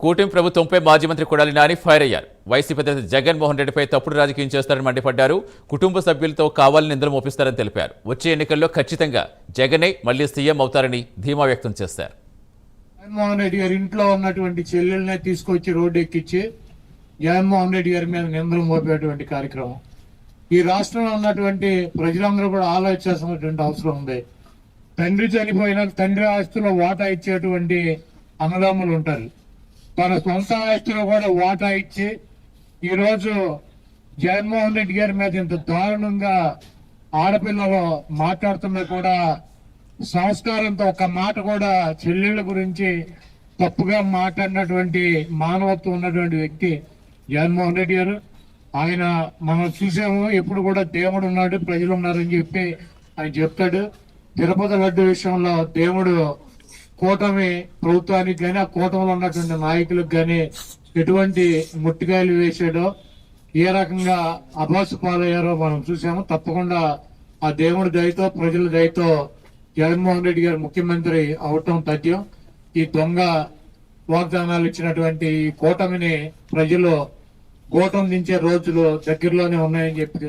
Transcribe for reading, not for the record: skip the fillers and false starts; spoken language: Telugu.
కూటమి ప్రభుత్వంపై మాజీ మంత్రి కొడాలి నాని ఫైర్ అయ్యారు. వైసీపీ అధినేత జగన్మోహన్ రెడ్డిపై తప్పుడు రాజకీయం చేస్తారని మండిపడ్డారు. కుటుంబ సభ్యులతో కావాలని నిందలు మోపిస్తారని తెలిపారు. వచ్చే ఎన్నికల్లో ఖచ్చితంగా జగనే మళ్లీ సీఎం అవుతారని ధీమా వ్యక్తం చేశారు. జగన్మోహన్ రెడ్డి గారి ఇంట్లో ఉన్నటువంటి చెల్లెల్ని తీసుకొచ్చి రోడ్డు ఎక్కించి జగన్మోహన్ రెడ్డి గారి మీద నిందలు మోపేటువంటి కార్యక్రమం ఈ రాష్ట్రంలో ఉన్నటువంటి ప్రజలందరూ కూడా ఆలోచించాల్సినటువంటి అవసరం ఉంది. తండ్రి చనిపోయినా తండ్రి ఆస్తిలో వాటా ఇచ్చేటువంటి అన్నదమ్ములు ఉంటారు. తన సొంత ఆస్తిలో కూడా వాటా ఇచ్చి ఈరోజు జగన్మోహన్ రెడ్డి గారి మీద ఇంత దారుణంగా ఆడపిల్లలు మాట్లాడుతున్నా కూడా సంస్కారంతో ఒక మాట కూడా చెల్లెళ్ళ గురించి తప్పుగా మాట్లాడినటువంటి మానవత్వం ఉన్నటువంటి వ్యక్తి జగన్మోహన్ రెడ్డి గారు. ఆయన మనం చూసాము, ఎప్పుడు కూడా దేవుడు ఉన్నాడు, ప్రజలు ఉన్నారని చెప్పి ఆయన చెప్తాడు. తిరుపతి లడ్డు విషయంలో దేవుడు కూటమి ప్రభుత్వానికి కానీ ఆ కూటమిలో ఉన్నటువంటి నాయకులకు కానీ ఎటువంటి ముట్టికాయలు వేసాడో, ఏ రకంగా అభాసు పాలయ్యారో మనం చూసాము. తప్పకుండా ఆ దేవుడి దయతో ప్రజల దయతో జగన్మోహన్ రెడ్డి గారు ముఖ్యమంత్రి అవటం తథ్యం. ఈ దొంగ వాగ్దానాలు ఇచ్చినటువంటి ఈ కూటమిని ప్రజలు గోటం దించే రోజులు దగ్గరలోనే ఉన్నాయని చెప్పి